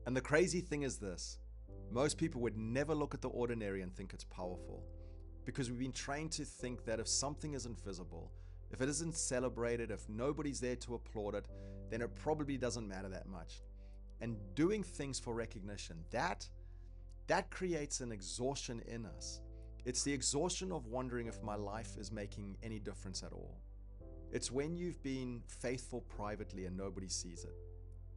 And the crazy thing is this: most people would never look at the ordinary and think it's powerful, because we've been trained to think that if something isn't visible, if it isn't celebrated, if nobody's there to applaud it, then it probably doesn't matter that much. And doing things for recognition, that creates an exhaustion in us. It's the exhaustion of wondering if my life is making any difference at all. It's when you've been faithful privately and nobody sees it.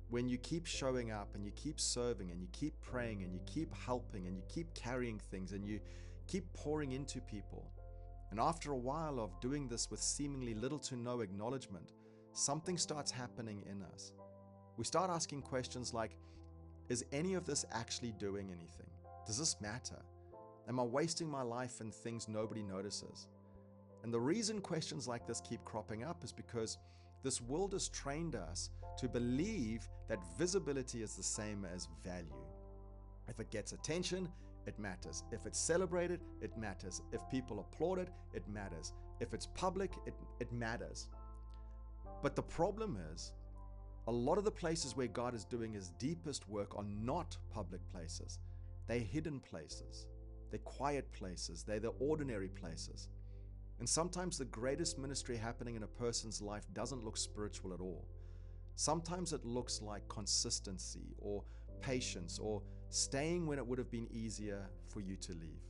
When you keep showing up and you keep serving and you keep praying and you keep helping and you keep carrying things and you keep pouring into people. And after a while of doing this with seemingly little to no acknowledgement, something starts happening in us. We start asking questions like, is any of this actually doing anything? Does this matter? Am I wasting my life in things nobody notices? And the reason questions like this keep cropping up is because this world has trained us to believe that visibility is the same as value. If it gets attention, it matters. If it's celebrated, it matters. If people applaud it, it matters. If it's public, it matters. But the problem is, a lot of the places where God is doing his deepest work are not public places. They're hidden places. They're quiet places. They're the ordinary places. And sometimes the greatest ministry happening in a person's life doesn't look spiritual at all. Sometimes it looks like consistency or patience or staying when it would have been easier for you to leave.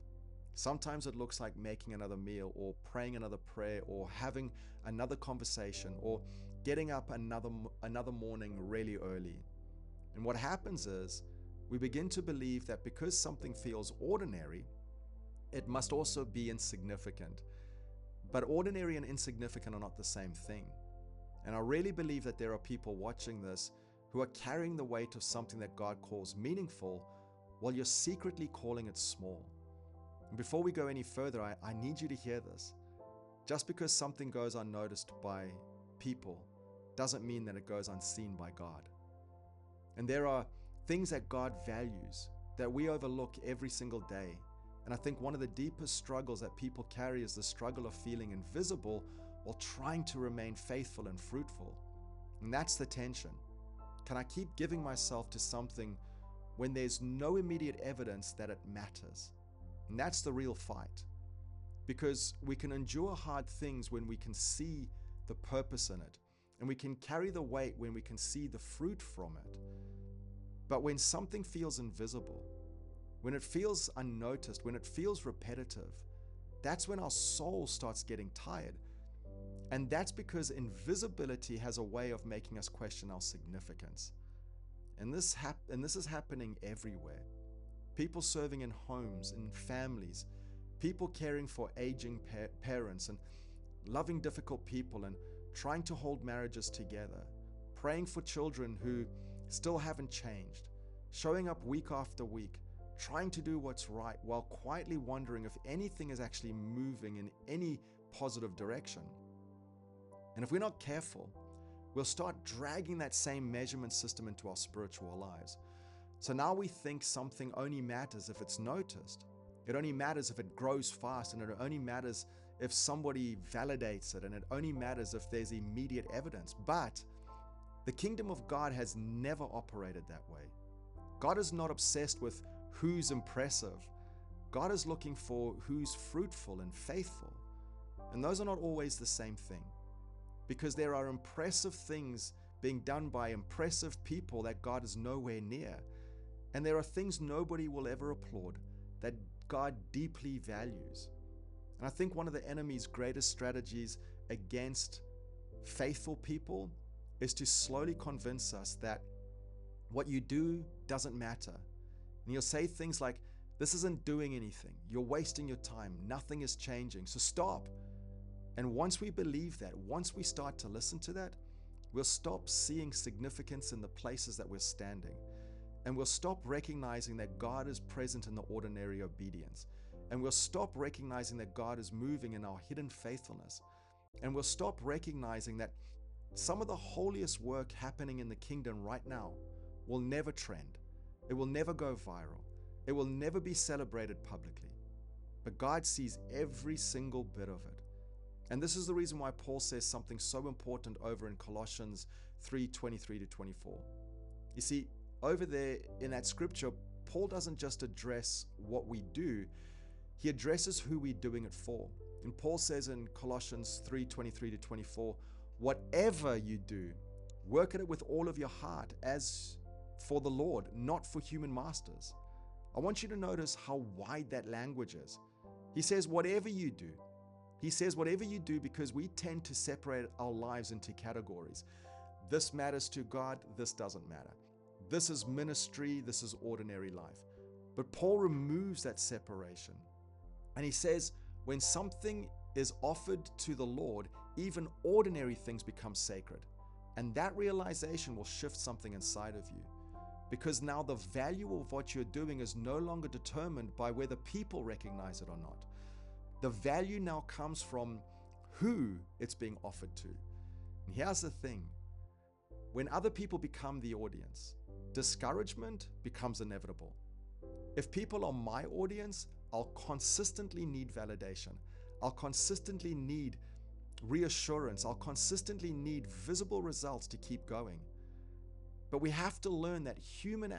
Sometimes it looks like making another meal or praying another prayer or having another conversation or getting up another morning really early. And what happens is we begin to believe that because something feels ordinary, it must also be insignificant. But ordinary and insignificant are not the same thing. And I really believe that there are people watching this who are carrying the weight of something that God calls meaningful while you're secretly calling it small. And before we go any further, I need you to hear this. Just because something goes unnoticed by people doesn't mean that it goes unseen by God. And there are things that God values that we overlook every single day. And I think one of the deepest struggles that people carry is the struggle of feeling invisible while trying to remain faithful and fruitful. And that's the tension. Can I keep giving myself to something when there's no immediate evidence that it matters? And that's the real fight. Because we can endure hard things when we can see the purpose in it, and we can carry the weight when we can see the fruit from it. But when something feels invisible, when it feels unnoticed, when it feels repetitive, that's when our soul starts getting tired. And that's because invisibility has a way of making us question our significance. And this is happening everywhere. People serving in homes, in families, people caring for aging parents and loving difficult people and trying to hold marriages together, praying for children who still haven't changed, showing up week after week, trying to do what's right while quietly wondering if anything is actually moving in any positive direction. And if we're not careful, we'll start dragging that same measurement system into our spiritual lives. So now we think something only matters if it's noticed. It only matters if it grows fast, and it only matters if somebody validates it, and it only matters if there's immediate evidence. But the kingdom of God has never operated that way. God is not obsessed with who's impressive. God is looking for who's fruitful and faithful. And those are not always the same thing, because there are impressive things being done by impressive people that God is nowhere near. And there are things nobody will ever applaud that God deeply values. And I think one of the enemy's greatest strategies against faithful people is to slowly convince us that what you do doesn't matter. And he'll say things like, this isn't doing anything. You're wasting your time. Nothing is changing. So stop. And once we believe that, once we start to listen to that, we'll stop seeing significance in the places that we're standing. And we'll stop recognizing that God is present in the ordinary obedience. And we'll stop recognizing that God is moving in our hidden faithfulness. And we'll stop recognizing that some of the holiest work happening in the kingdom right now will never trend. It will never go viral. It will never be celebrated publicly. But God sees every single bit of it. And this is the reason why Paul says something so important over in Colossians 3:23-24. You see, over there in that scripture, Paul doesn't just address what we do, he addresses who we're doing it for. And Paul says in Colossians 3:23-24, whatever you do, work at it with all of your heart as for the Lord, not for human masters. I want you to notice how wide that language is. He says, whatever you do. He says, whatever you do, because we tend to separate our lives into categories. This matters to God, this doesn't matter. This is ministry, this is ordinary life. But Paul removes that separation. And he says, when something is offered to the Lord, even ordinary things become sacred. And that realization will shift something inside of you. Because now the value of what you're doing is no longer determined by whether people recognize it or not. The value now comes from who it's being offered to. And here's the thing. When other people become the audience, discouragement becomes inevitable. If people are my audience, I'll consistently need validation. I'll consistently need reassurance. I'll consistently need visible results to keep going. But we have to learn that human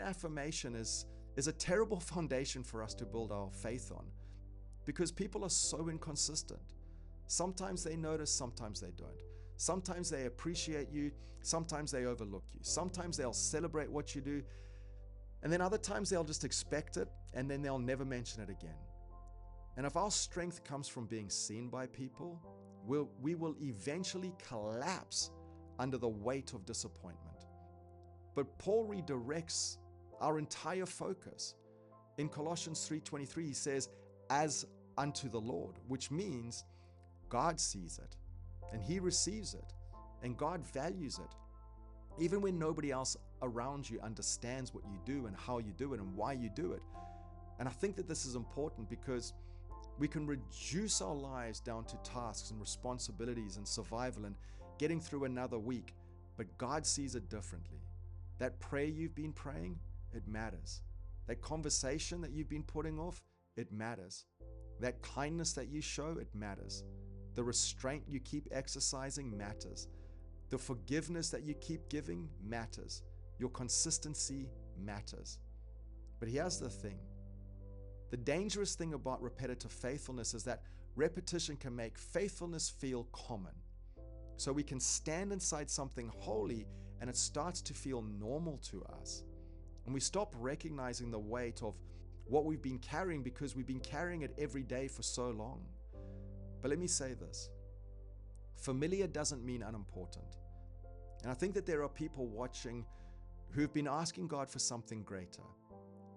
affirmation is a terrible foundation for us to build our faith on, because people are so inconsistent. Sometimes they notice, sometimes they don't. Sometimes they appreciate you, sometimes they overlook you. Sometimes they'll celebrate what you do, and then other times they'll just expect it, and then they'll never mention it again. And if our strength comes from being seen by people, we will eventually collapse under the weight of disappointment. But Paul redirects our entire focus. In Colossians 3:23, he says, as unto the Lord, which means God sees it and he receives it and God values it. Even when nobody else around you understands what you do and how you do it and why you do it. And I think that this is important because we can reduce our lives down to tasks and responsibilities and survival and getting through another week, but God sees it differently. That prayer you've been praying, it matters. That conversation that you've been putting off, it matters. That kindness that you show, it matters. The restraint you keep exercising matters. The forgiveness that you keep giving matters. Your consistency matters. But here's the thing. The dangerous thing about repetitive faithfulness is that repetition can make faithfulness feel common. So we can stand inside something holy and it starts to feel normal to us. And we stop recognizing the weight of what we've been carrying because we've been carrying it every day for so long. But let me say this. Familiar doesn't mean unimportant. And I think that there are people watching who've been asking God for something greater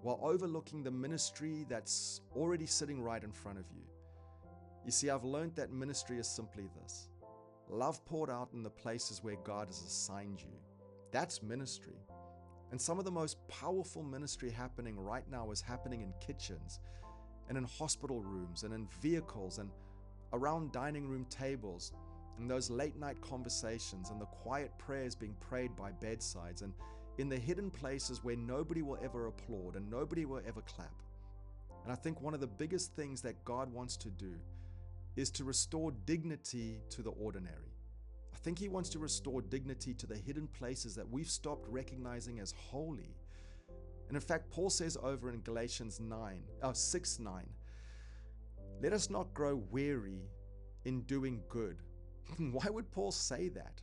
while overlooking the ministry that's already sitting right in front of you. You see, I've learned that ministry is simply this. Love poured out in the places where God has assigned you. That's ministry. And some of the most powerful ministry happening right now is happening in kitchens and in hospital rooms and in vehicles and around dining room tables and those late night conversations and the quiet prayers being prayed by bedsides and in the hidden places where nobody will ever applaud and nobody will ever clap. And I think one of the biggest things that God wants to do is to restore dignity to the ordinary. I think he wants to restore dignity to the hidden places that we've stopped recognizing as holy. And in fact, Paul says over in Galatians 6:9, let us not grow weary in doing good. Why would Paul say that?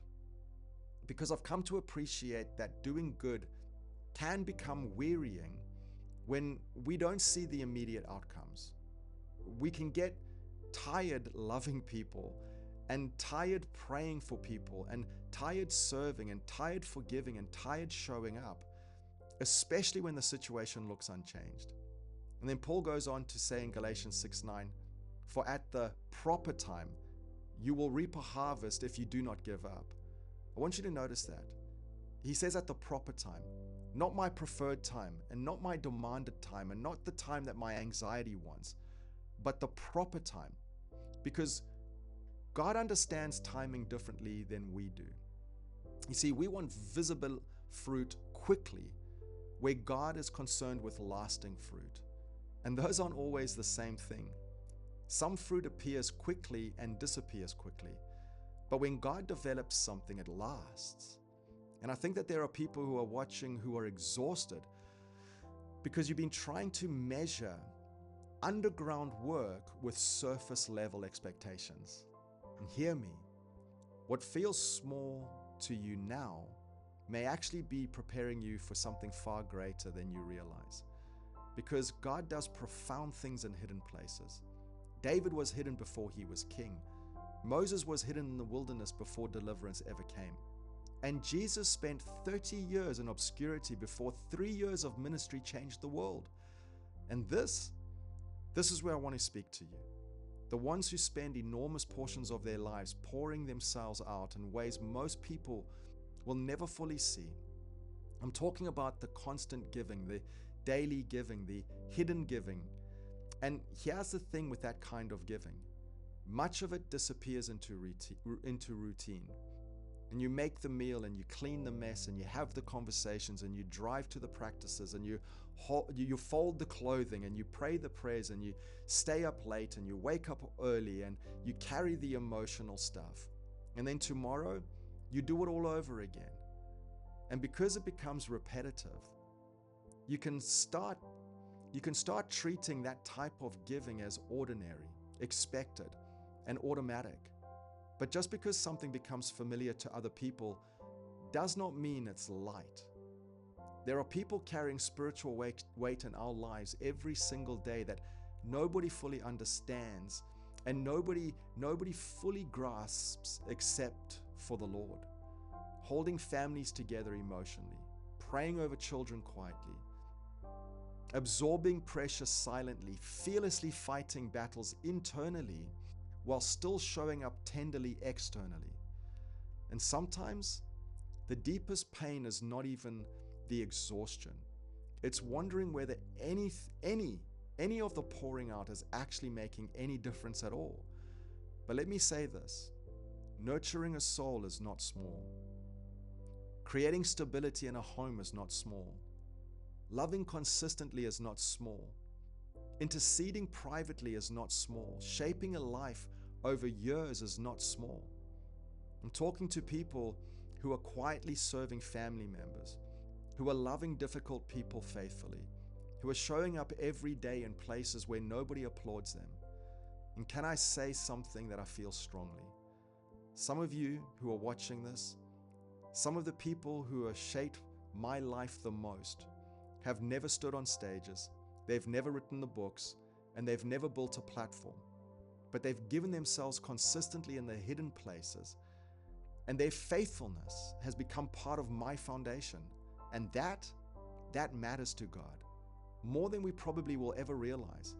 Because I've come to appreciate that doing good can become wearying when we don't see the immediate outcomes. We can get tired loving people and tired praying for people and tired serving and tired forgiving and tired showing up, especially when the situation looks unchanged. And then Paul goes on to say in Galatians 6:9, for at the proper time, you will reap a harvest if you do not give up. I want you to notice that. He says at the proper time, not my preferred time and not my demanded time and not the time that my anxiety wants, but the proper time. Because God understands timing differently than we do. You see, we want visible fruit quickly, where God is concerned with lasting fruit. And those aren't always the same thing. Some fruit appears quickly and disappears quickly. But when God develops something, it lasts. And I think that there are people who are watching who are exhausted because you've been trying to measure underground work with surface level expectations. And hear me, what feels small to you now may actually be preparing you for something far greater than you realize. Because God does profound things in hidden places. David was hidden before he was king. Moses was hidden in the wilderness before deliverance ever came. And Jesus spent 30 years in obscurity before 3 years of ministry changed the world. And this is where I want to speak to you. The ones who spend enormous portions of their lives pouring themselves out in ways most people will never fully see. I'm talking about the constant giving, the daily giving, the hidden giving. And here's the thing with that kind of giving. Much of it disappears into routine. And you make the meal and you clean the mess and you have the conversations and you drive to the practices and you fold the clothing and you pray the prayers and you stay up late and you wake up early and you carry the emotional stuff. And then tomorrow you do it all over again. And because it becomes repetitive, you can start treating that type of giving as ordinary, expected, and automatic. But just because something becomes familiar to other people does not mean it's light. There are people carrying spiritual weight in our lives every single day that nobody fully understands and nobody fully grasps except for the Lord. Holding families together emotionally, praying over children quietly, absorbing pressure silently, fearlessly fighting battles internally, while still showing up tenderly externally. And sometimes the deepest pain is not even the exhaustion. It's wondering whether any of the pouring out is actually making any difference at all. But let me say this, nurturing a soul is not small. Creating stability in a home is not small. Loving consistently is not small. Interceding privately is not small. Shaping a life over years is not small. I'm talking to people who are quietly serving family members, who are loving difficult people faithfully, who are showing up every day in places where nobody applauds them. And can I say something that I feel strongly? Some of you who are watching this, some of the people who have shaped my life the most have never stood on stages, they've never written the books, and they've never built a platform. But they've given themselves consistently in the hidden places, and their faithfulness has become part of my foundation. And that matters to God more than we probably will ever realize.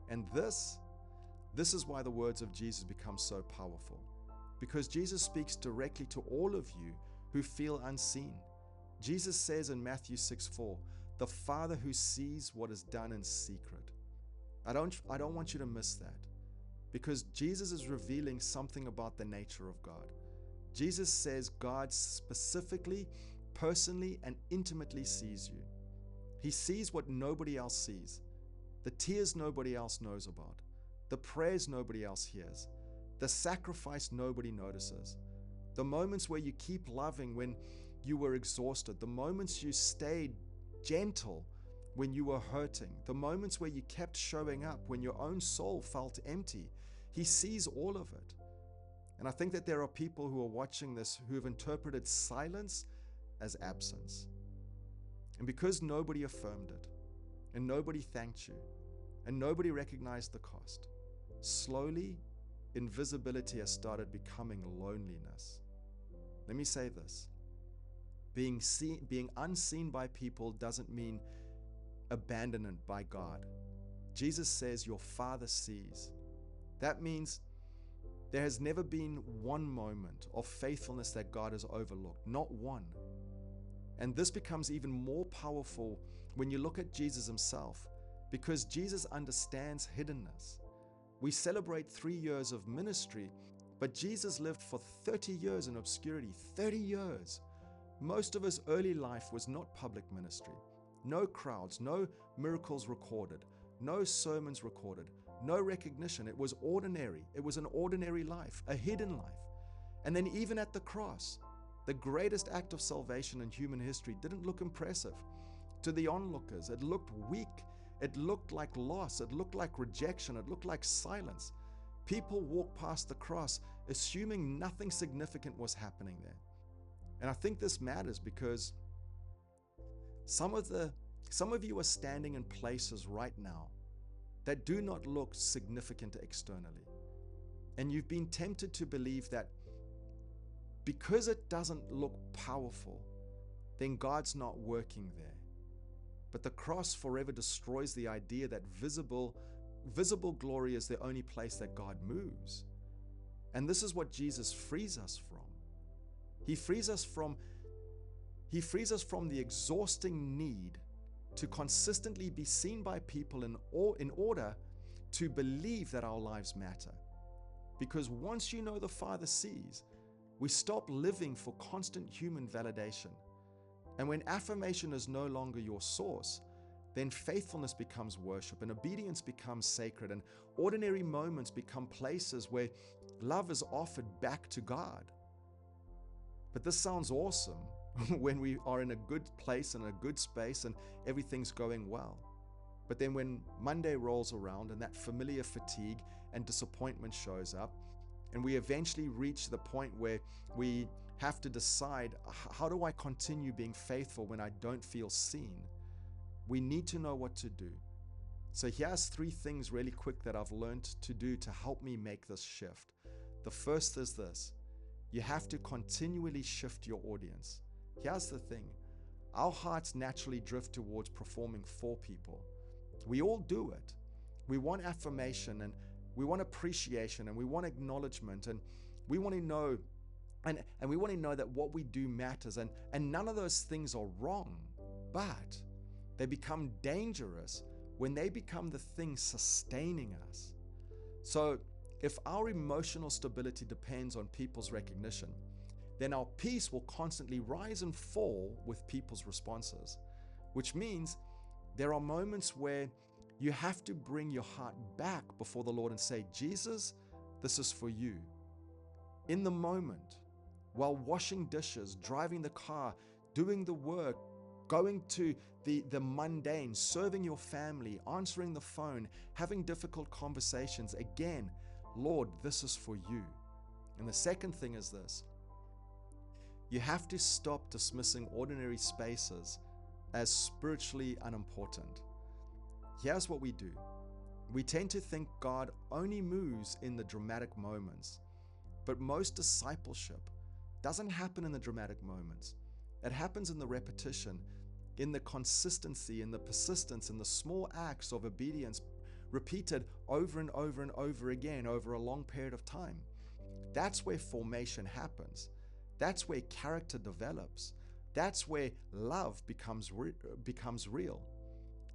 And this is why the words of Jesus become so powerful, because Jesus speaks directly to all of you who feel unseen. Jesus says in Matthew 6:4, the Father who sees what is done in secret. I don't want you to miss that, because Jesus is revealing something about the nature of God. Jesus says God specifically, personally, and intimately sees you. He sees what nobody else sees, the tears nobody else knows about, the prayers nobody else hears, the sacrifice nobody notices, the moments where you keep loving when you were exhausted, the moments you stayed gentle when you were hurting, the moments where you kept showing up when your own soul felt empty. He sees all of it. And I think that there are people who are watching this who have interpreted silence as absence. And because nobody affirmed it, and nobody thanked you, and nobody recognized the cost, slowly, invisibility has started becoming loneliness. Let me say this. Being unseen by people doesn't mean abandonment by God. Jesus says your Father sees. That means there has never been one moment of faithfulness that God has overlooked, not one. And this becomes even more powerful when you look at Jesus himself, because Jesus understands hiddenness. We celebrate 3 years of ministry, but Jesus lived for 30 years in obscurity, 30 years. Most of his early life was not public ministry. No crowds, no miracles recorded, no sermons recorded, no recognition. It was ordinary. It was an ordinary life, a hidden life. And then even at the cross, The greatest act of salvation in human history didn't look impressive. To the onlookers, it looked weak. It looked like loss. It looked like rejection. It looked like silence. People walked past the cross assuming nothing significant was happening there. And I think this matters because some of you are standing in places right now that do not look significant externally. And you've been tempted to believe that because it doesn't look powerful, then God's not working there. But the cross forever destroys the idea that visible glory is the only place that God moves. And this is what Jesus frees us from. He frees us from the exhausting need to consistently be seen by people in order to believe that our lives matter. Because once you know the Father sees, we stop living for constant human validation. And when affirmation is no longer your source, then faithfulness becomes worship and obedience becomes sacred, and ordinary moments become places where love is offered back to God. But this sounds awesome when we are in a good place and a good space and everything's going well. But then when Monday rolls around and that familiar fatigue and disappointment shows up, and we eventually reach the point where we have to decide, how do I continue being faithful when I don't feel seen? We need to know what to do. So here's 3 things really quick that I've learned to do to help me make this shift. The first is this: you have to continually shift your audience. Here's the thing: our hearts naturally drift towards performing for people. We all do it. We want affirmation, and we want appreciation, and we want acknowledgement, and we want to know and we want to know that what we do matters, and none of those things are wrong, but they become dangerous when they become the thing sustaining us. So if our emotional stability depends on people's recognition, then our peace will constantly rise and fall with people's responses, which means there are moments where you have to bring your heart back before the Lord and say, Jesus, this is for you. In the moment, while washing dishes, driving the car, doing the work, going to the mundane, serving your family, answering the phone, having difficult conversations, again, Lord, this is for you. And the second thing is this: you have to stop dismissing ordinary spaces as spiritually unimportant. Here's what we do. We tend to think God only moves in the dramatic moments, but most discipleship doesn't happen in the dramatic moments. It happens in the repetition, in the consistency, in the persistence, in the small acts of obedience repeated over and over and over again over a long period of time. That's where formation happens. That's where character develops. That's where love becomes real.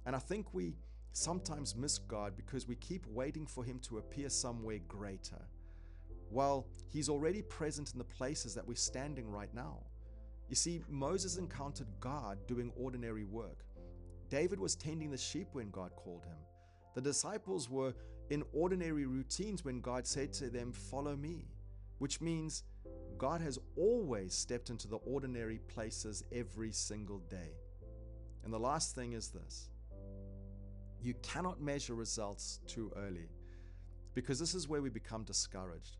And I think we sometimes miss God because we keep waiting for Him to appear somewhere greater, while He's already present in the places that we're standing right now. You see, Moses encountered God doing ordinary work. David was tending the sheep when God called him. The disciples were in ordinary routines when God said to them, "Follow me," which means God has always stepped into the ordinary places every single day. And the last thing is this: you cannot measure results too early, because this is where we become discouraged.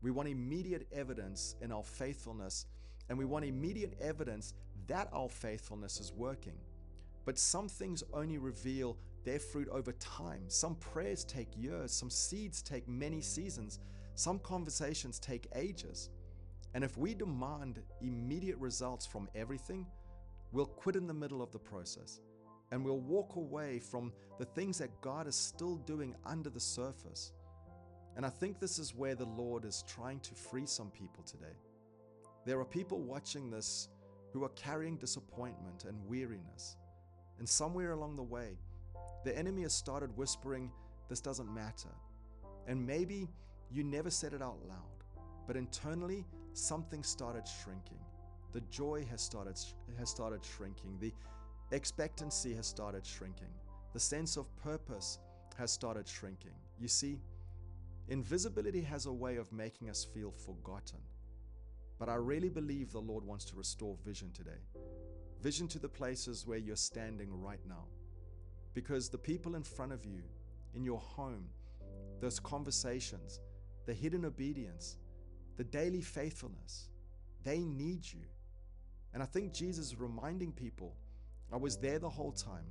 We want immediate evidence in our faithfulness, and we want immediate evidence that our faithfulness is working. But some things only reveal their fruit over time. Some prayers take years, some seeds take many seasons, some conversations take ages. And if we demand immediate results from everything, we'll quit in the middle of the process, and we'll walk away from the things that God is still doing under the surface. And I think this is where the Lord is trying to free some people today. There are people watching this who are carrying disappointment and weariness. And somewhere along the way, the enemy has started whispering, "This doesn't matter." And maybe you never said it out loud, but internally something started shrinking. The joy has started shrinking. The expectancy has started shrinking. The sense of purpose has started shrinking. You see, invisibility has a way of making us feel forgotten. But I really believe the Lord wants to restore vision today. Vision to the places where you're standing right now. Because the people in front of you, in your home, those conversations, the hidden obedience, the daily faithfulness, they need you. And I think Jesus is reminding people, I was there the whole time.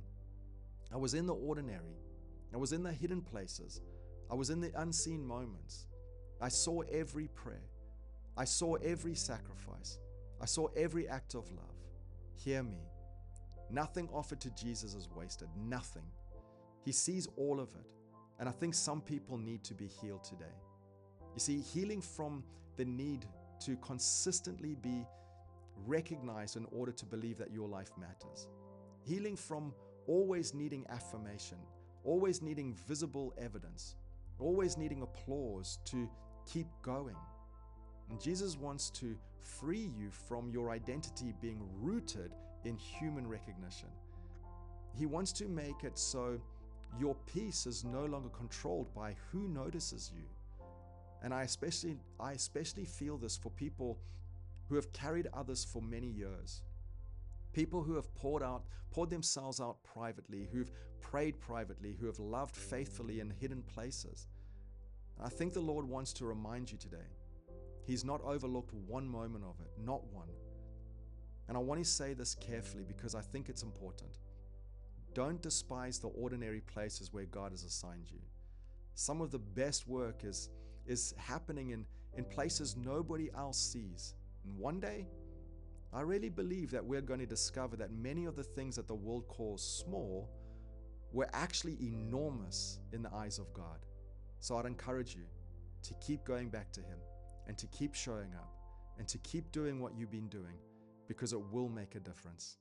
I was in the ordinary. I was in the hidden places. I was in the unseen moments. I saw every prayer. I saw every sacrifice. I saw every act of love. Hear me. Nothing offered to Jesus is wasted. Nothing. He sees all of it. And I think some people need to be healed today. You see, healing from the need to consistently be recognized in order to believe that your life matters. Healing from always needing affirmation, always needing visible evidence, always needing applause to keep going. And Jesus wants to free you from your identity being rooted in human recognition. He wants to make it so your peace is no longer controlled by who notices you. And I especially feel this for people who have carried others for many years. People who have poured themselves out privately, who've prayed privately, who have loved faithfully in hidden places. I think the Lord wants to remind you today, He's not overlooked one moment of it, not one. And I want to say this carefully because I think it's important. Don't despise the ordinary places where God has assigned you. Some of the best work is happening in places nobody else sees. And one day, I really believe that we're going to discover that many of the things that the world calls small were actually enormous in the eyes of God. So I'd encourage you to keep going back to Him and to keep showing up and to keep doing what you've been doing, because it will make a difference.